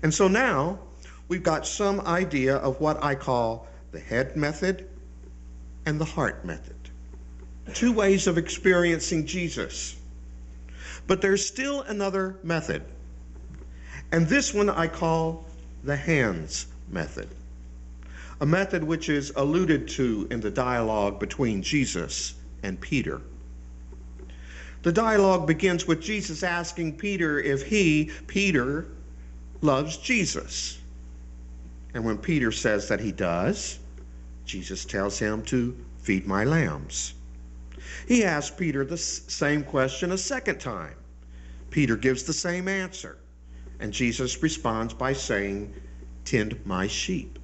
And so now we've got some idea of what I call the head method and the heart method. Two ways of experiencing Jesus. But there's still another method. And this one I call the hands method. A method which is alluded to in the dialogue between Jesus and Peter. The dialogue begins with Jesus asking Peter if he, Peter, loves Jesus. And when Peter says that he does, Jesus tells him to feed my lambs. He asks Peter the same question a second time. Peter gives the same answer. And Jesus responds by saying, tend my sheep.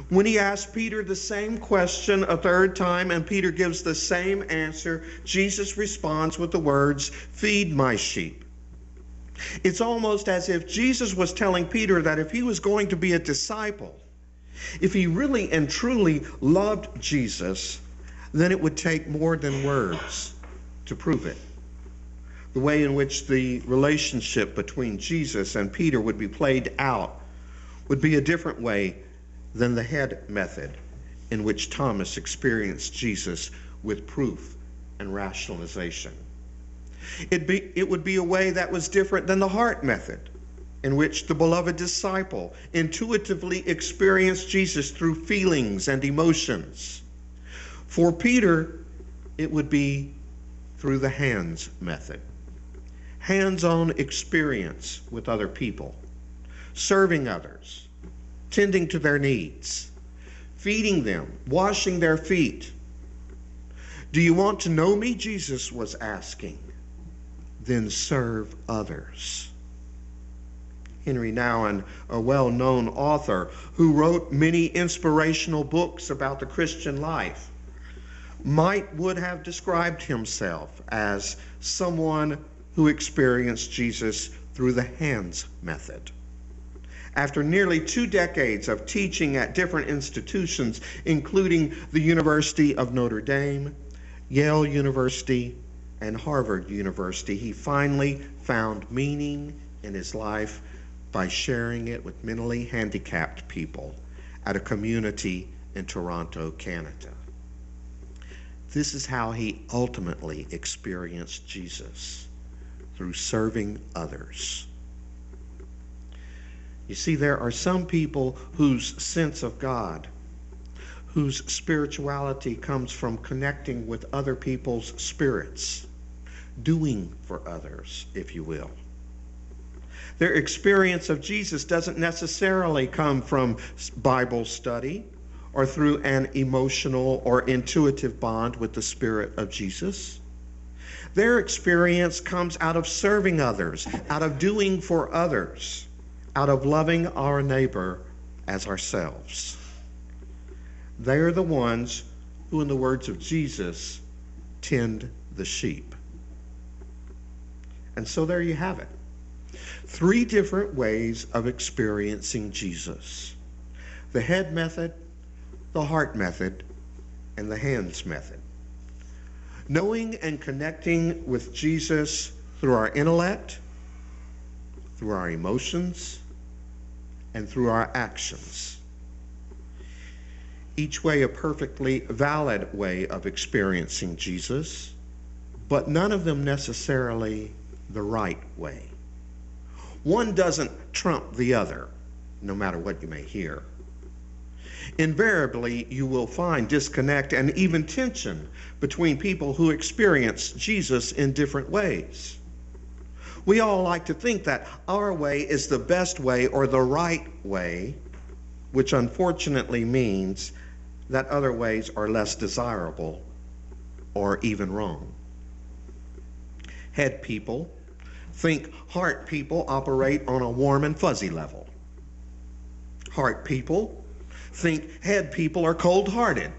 When he asks Peter the same question a third time and Peter gives the same answer, Jesus responds with the words, feed my sheep. It's almost as if Jesus was telling Peter that if he was going to be a disciple, if he really and truly loved Jesus, then it would take more than words to prove it. The way in which the relationship between Jesus and Peter would be played out would be a different way than the head method in which Thomas experienced Jesus with proof and rationalization. It would be a way that was different than the heart method in which the beloved disciple intuitively experienced Jesus through feelings and emotions. For Peter, it would be through the hands method. Hands-on experience with other people, serving others, tending to their needs, feeding them, washing their feet. Do you want to know me? Jesus was asking. Then serve others. Henry Nouwen, a well-known author who wrote many inspirational books about the Christian life, would have described himself as someone who experienced Jesus through the hands method. After nearly 2 decades of teaching at different institutions, including the University of Notre Dame, Yale University, and Harvard University, he finally found meaning in his life by sharing it with mentally handicapped people at a community in Toronto, Canada. This is how he ultimately experienced Jesus, through serving others. You see, there are some people whose sense of God, whose spirituality comes from connecting with other people's spirits, doing for others, if you will. Their experience of Jesus doesn't necessarily come from Bible study or through an emotional or intuitive bond with the Spirit of Jesus. Their experience comes out of serving others, out of doing for others, out of loving our neighbor as ourselves. They are the ones who, in the words of Jesus, tend the sheep. And so there you have it. 3 different ways of experiencing Jesus. The head method, the heart method, and the hands method. Knowing and connecting with Jesus through our intellect, through our emotions, and through our actions. Each way a perfectly valid way of experiencing Jesus, but none of them necessarily the right way. One doesn't trump the other, no matter what you may hear. Invariably, you will find disconnect and even tension between people who experience Jesus in different ways. We all like to think that our way is the best way or the right way, which unfortunately means that other ways are less desirable or even wrong. Head people think heart people operate on a warm and fuzzy level. Heart people think head people are cold-hearted.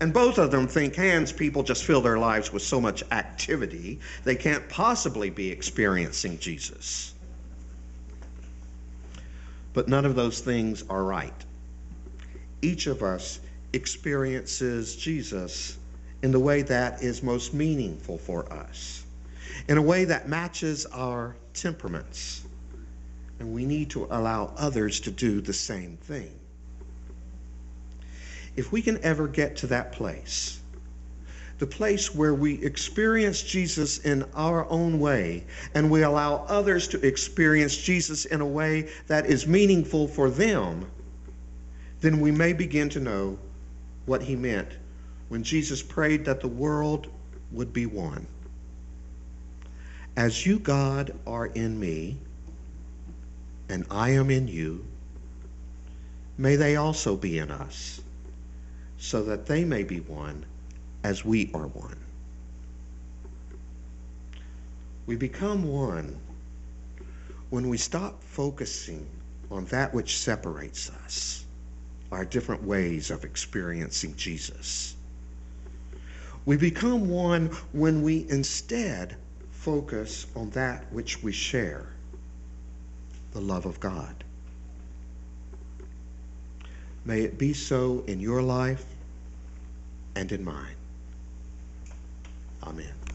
And both of them think hands people just fill their lives with so much activity, they can't possibly be experiencing Jesus. But none of those things are right. Each of us experiences Jesus in the way that is most meaningful for us, in a way that matches our temperaments, And we need to allow others to do the same thing. If we can ever get to that place, the place where we experience Jesus in our own way, and we allow others to experience Jesus in a way that is meaningful for them, then we may begin to know what he meant when Jesus prayed that the world would be one. As you, God, are in me, and I am in you, may they also be in us, so that they may be one as we are one. We become one when we stop focusing on that which separates us, our different ways of experiencing Jesus. We become one when we instead focus on that which we share, the love of God. May it be so in your life and in mine. Amen.